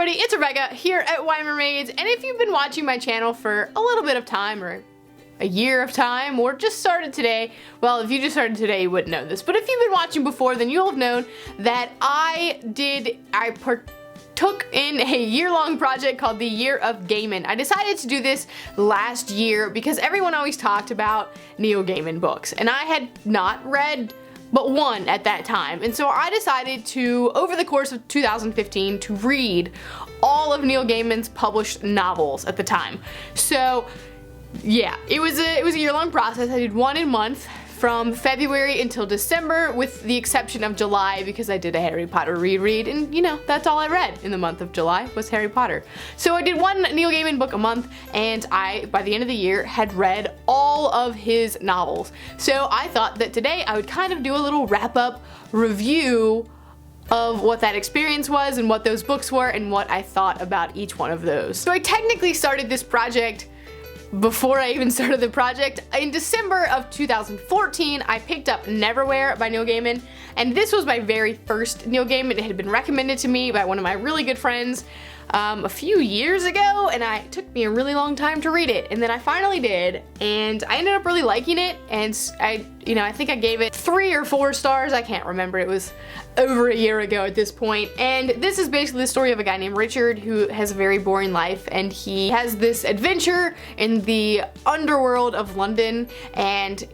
everybody, it's Rebecca here at Y Mermaids, and if you've been watching my channel for a little bit of time, or a year of time, or just started today, well, if you just started today, you wouldn't know this, but if you've been watching before, then you'll have known that I partook in a year-long project called the Year of Gaiman. I decided to do this last year because everyone always talked about Neil Gaiman books, and I had not read but one at that time. And so I decided to, over the course of 2015, to read all of Neil Gaiman's published novels at the time. So yeah, it was a year-long process. I did one a month from February until December, with the exception of July because I did a Harry Potter reread, and you know, that's all I read in the month of July was Harry Potter. So I did one Neil Gaiman book a month, and I, by the end of the year, had read all of his novels. So I thought that today I would kind of do a little wrap-up review of what that experience was and what those books were and what I thought about each one of those. So I technically started this project before I even started the project. In December of 2014, I picked up Neverwhere by Neil Gaiman, and this was my very first Neil Gaiman. It had been recommended to me by one of my really good friends a few years ago, and it took me a really long time to read it, and then I finally did, and I ended up really liking it, and I think I gave it 3 or 4 stars, I can't remember, it was over a year ago at this point. And this is basically the story of a guy named Richard who has a very boring life, and he has this adventure in the underworld of London, and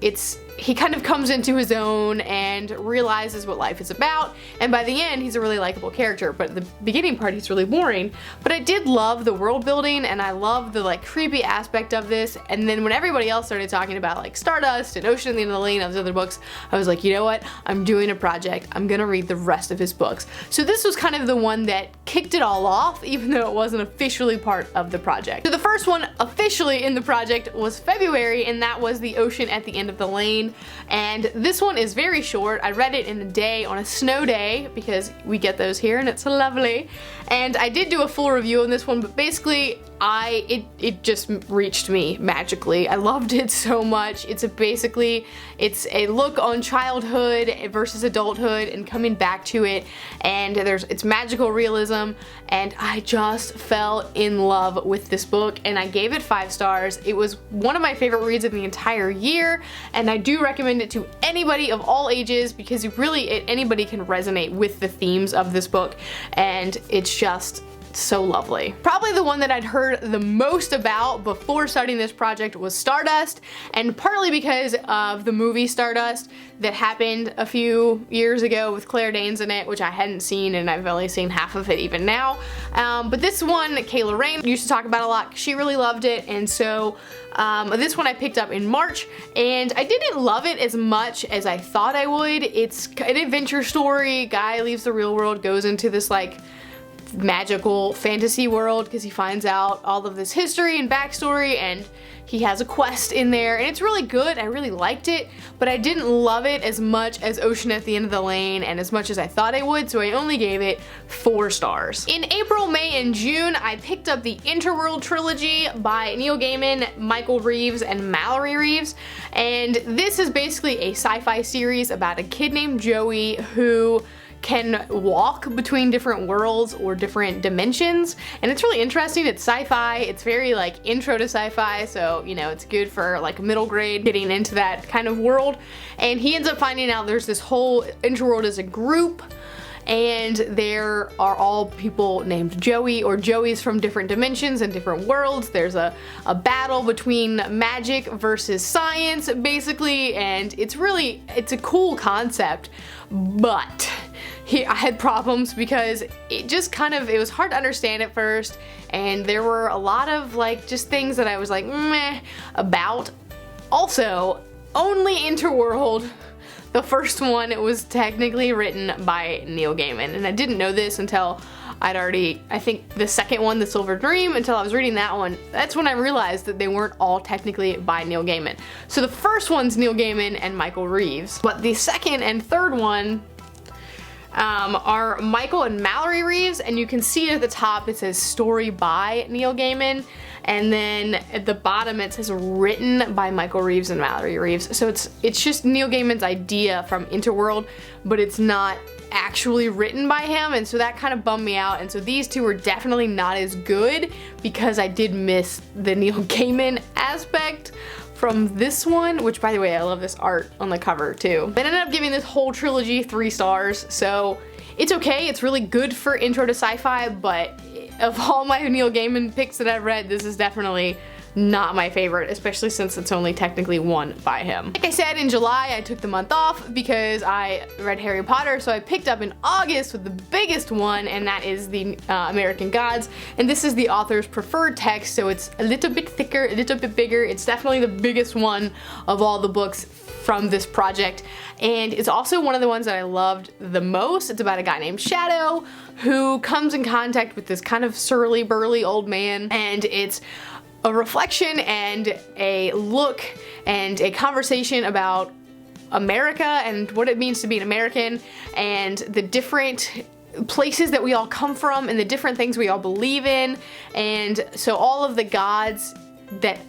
he kind of comes into his own and realizes what life is about, and by the end he's a really likable character, but the beginning part he's really boring. But I did love the world building, and I love the like creepy aspect of this, and then when everybody else started talking about like Stardust and Ocean at the End of the Lane and those other books, I was like, you know what, I'm doing a project, I'm gonna read the rest of his books. So this was kind of the one that kicked it all off, even though it wasn't officially part of the project. So the first one officially in the project was February, and that was The Ocean at the End of the Lane. And this one is very short. I read it in a day, on a snow day, because we get those here and it's lovely. And I did do a full review on this one, but basically it just reached me magically. I loved it so much. It's a look on childhood versus adulthood and coming back to it, and it's magical realism, and I just fell in love with this book, and I gave it 5 stars. It was one of my favorite reads of the entire year, and I do recommend it to anybody of all ages because anybody can resonate with the themes of this book, and it's just so lovely. Probably the one that I'd heard the most about before starting this project was Stardust, and partly because of the movie Stardust that happened a few years ago with Claire Danes in it, which I hadn't seen, and I've only seen half of it even now. But this one, Kayla Rain used to talk about a lot. She really loved it, and so this one I picked up in March, and I didn't love it as much as I thought I would. It's an adventure story. Guy leaves the real world, goes into this like magical fantasy world because he finds out all of this history and backstory, and he has a quest in there, and it's really good. I really liked it, but I didn't love it as much as Ocean at the End of the Lane and as much as I thought I would, so I only gave it 4 stars. In April, May, and June, I picked up the Interworld Trilogy by Neil Gaiman, Michael Reeves, and Mallory Reeves, and this is basically a sci-fi series about a kid named Joey who can walk between different worlds or different dimensions, and it's really interesting. It's sci-fi, it's very like intro to sci-fi, so you know, it's good for like middle grade getting into that kind of world. And he ends up finding out there's this whole Interworld as a group, and there are all people named Joey, or Joeys from different dimensions and different worlds. There's a battle between magic versus science basically, and it's a cool concept, but I had problems because it was hard to understand at first, and there were a lot of like just things that I was like meh about. Also, only Interworld, the first one, it was technically written by Neil Gaiman, and I didn't know this until I think the second one, The Silver Dream, until I was reading that one. That's when I realized that they weren't all technically by Neil Gaiman. So the first one's Neil Gaiman and Michael Reeves, but the second and third one, are Michael and Mallory Reeves, and you can see at the top it says story by Neil Gaiman, and then at the bottom it says written by Michael Reeves and Mallory Reeves. So it's just Neil Gaiman's idea from Interworld, but it's not actually written by him, and so that kind of bummed me out. And so these two were definitely not as good because I did miss the Neil Gaiman aspect from this one, which, by the way, I love this art on the cover too. I ended up giving this whole trilogy 3 stars, so it's okay. It's really good for intro to sci-fi, but of all my Neil Gaiman picks that I've read, this is definitely not my favorite, especially since it's only technically one by him. Like I said, in July I took the month off because I read Harry Potter, so I picked up in August with the biggest one, and that is the American Gods, and this is the author's preferred text, so it's a little bit thicker, a little bit bigger. It's definitely the biggest one of all the books from this project, and it's also one of the ones that I loved the most. It's about a guy named Shadow who comes in contact with this kind of surly burly old man, and it's a reflection and a look and a conversation about America and what it means to be an American and the different places that we all come from and the different things we all believe in. And so all of the gods that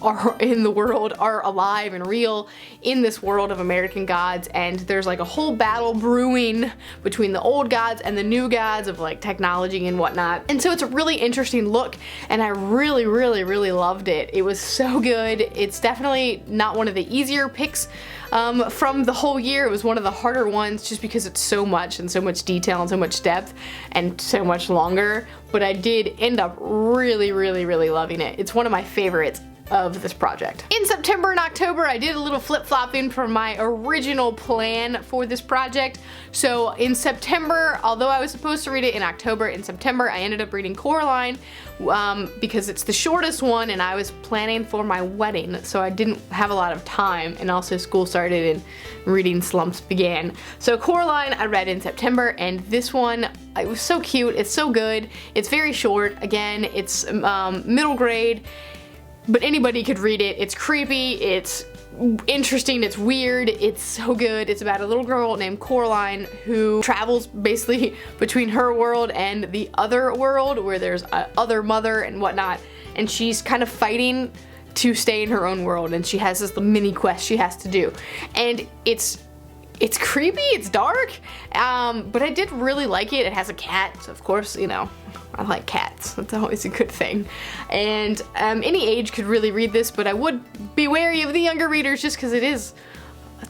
are in the world are alive and real in this world of American gods, and there's like a whole battle brewing between the old gods and the new gods of like technology and whatnot. And so it's a really interesting look, and I really loved it. It was so good. It's definitely not one of the easier picks from the whole year. It was one of the harder ones just because it's so much and so much detail and so much depth and so much longer, but I did end up really loving it. It's one of my favorites of this project. In September and October, I did a little flip-flopping from my original plan for this project. So in September, although I was supposed to read it in October, in September I ended up reading Coraline because it's the shortest one, and I was planning for my wedding, so I didn't have a lot of time, and also school started and reading slumps began. So Coraline I read in September, and this one, it was so cute, it's so good, it's very short, again, it's middle grade, but anybody could read it. It's creepy, it's interesting, it's weird, it's so good. It's about a little girl named Coraline who travels basically between her world and the other world where there's a other mother and whatnot, and she's kind of fighting to stay in her own world, and she has this mini quest she has to do. And it's creepy, it's dark, but I did really like it. It has a cat, so of course, you know, I like cats. That's always a good thing. And any age could really read this, but I would be wary of the younger readers just because it's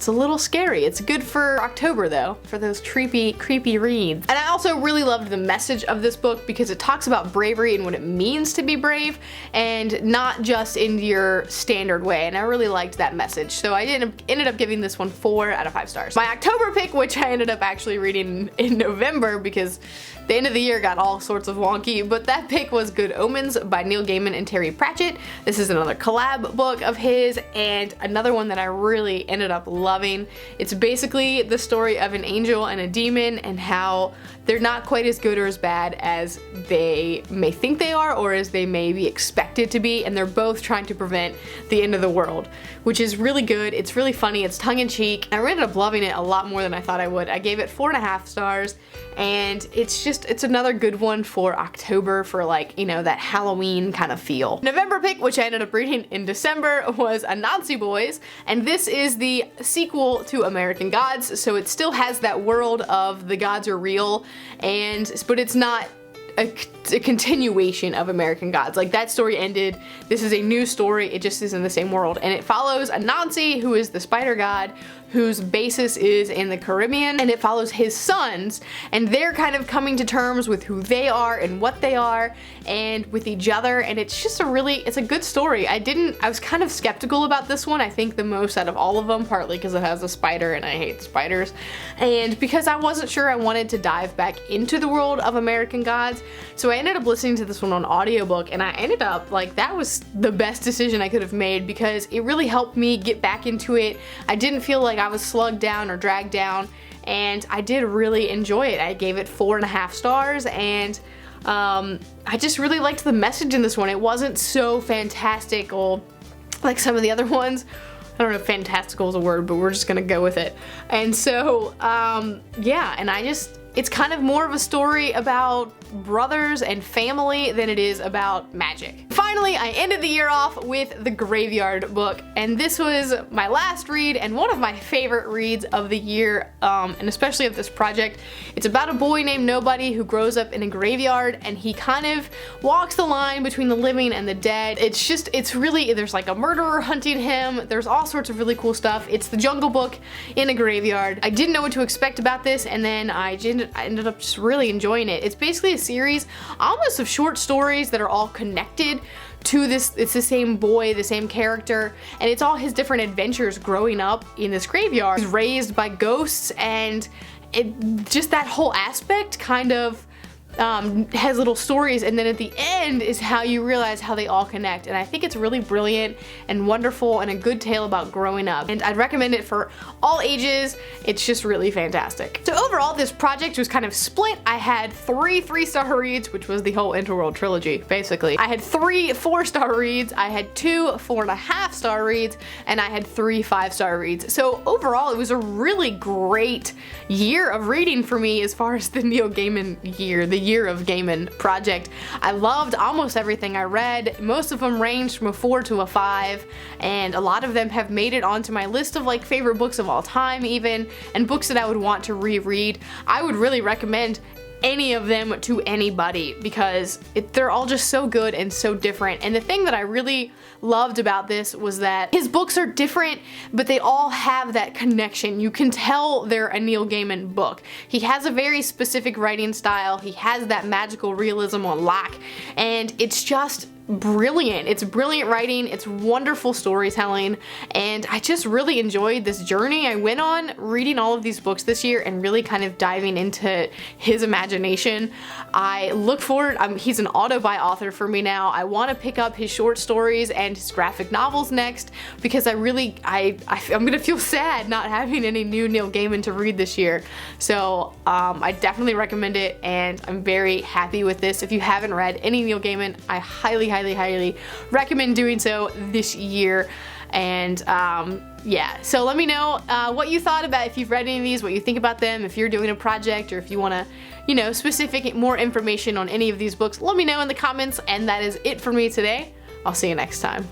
a little scary. It's good for October though, for those creepy reads. And I also really loved the message of this book because it talks about bravery and what it means to be brave, and not just in your standard way, and I really liked that message. So I ended up giving this one 4 out of 5 stars. My October pick, which I ended up actually reading in November because the end of the year got all sorts of wonky, but that pick was Good Omens by Neil Gaiman and Terry Pratchett. This is another collab book of his, and another one that I really ended up loving. It's basically the story of an angel and a demon, and how they're not quite as good or as bad as they may think they are, or as they may be expected to be, and they're both trying to prevent the end of the world, which is really good. It's really funny, it's tongue-in-cheek. I ended up loving it a lot more than I thought I would. I gave it 4.5 stars, and it's another good one for October, for like, you know, that Halloween kind of feel. November pick, which I ended up reading in December, was Anansi Boys, and this is the sequel to American Gods, so it still has that world of the gods are real, but it's not a continuation of American Gods. Like, that story ended, this is a new story, it just is in the same world, and it follows Anansi, who is the spider god, whose basis is in the Caribbean, and it follows his sons, and they're kind of coming to terms with who they are and what they are, and with each other, and it's just it's a good story. I was kind of skeptical about this one, I think the most out of all of them, partly because it has a spider and I hate spiders, and because I wasn't sure I wanted to dive back into the world of American Gods, so I ended up listening to this one on audiobook, and I ended up, like, that was the best decision I could have made because it really helped me get back into it. I didn't feel like I was slugged down or dragged down, and I did really enjoy it. I gave it 4.5 stars, and I just really liked the message in this one. It wasn't so fantastical like some of the other ones. I don't know if fantastical is a word, but we're just gonna go with it. And so, yeah, and it's kind of more of a story about brothers and family than it is about magic. Finally, I ended the year off with The Graveyard book, and this was my last read and one of my favorite reads of the year, and especially of this project. It's about a boy named Nobody who grows up in a graveyard, and he kind of walks the line between the living and the dead. It's really, there's like a murderer hunting him, there's all sorts of really cool stuff. It's the Jungle Book in a graveyard. I didn't know what to expect about this, and then I ended up just really enjoying it. It's basically a series almost of short stories that are all connected to this. It's the same boy, the same character, and it's all his different adventures growing up in this graveyard. He's raised by ghosts, and just that whole aspect kind of has little stories, and then at the end is how you realize how they all connect. And I think it's really brilliant and wonderful and a good tale about growing up, and I'd recommend it for all ages. It's just really fantastic. So overall, this project was kind of split. I had 3 3-star reads, which was the whole Interworld Trilogy, basically. I had 3 4-star reads, I had 2 4.5-star reads, and I had 3 5-star reads. So overall, it was a really great year of reading for me as far as the Neil Gaiman year, the year of Gaiman project. I loved almost everything I read. Most of them ranged from a 4 to a 5, and a lot of them have made it onto my list of like favorite books of all time even, and books that I would want to reread. I would really recommend any of them to anybody because they're all just so good and so different. And the thing that I really loved about this was that his books are different, but they all have that connection. You can tell they're a Neil Gaiman book. He has a very specific writing style. He has that magical realism on lock, and it's just brilliant. It's brilliant writing, it's wonderful storytelling, and I just really enjoyed this journey I went on reading all of these books this year and really kind of diving into his imagination. I look forward, he's an auto-buy author for me now. I want to pick up his short stories and his graphic novels next because I'm gonna feel sad not having any new Neil Gaiman to read this year. So I definitely recommend it, and I'm very happy with this. If you haven't read any Neil Gaiman, I highly recommend doing so this year. And yeah, so let me know what you thought about, if you've read any of these, what you think about them, if you're doing a project, or if you want to, you know, specific more information on any of these books, let me know in the comments. And that is it for me today. I'll see you next time.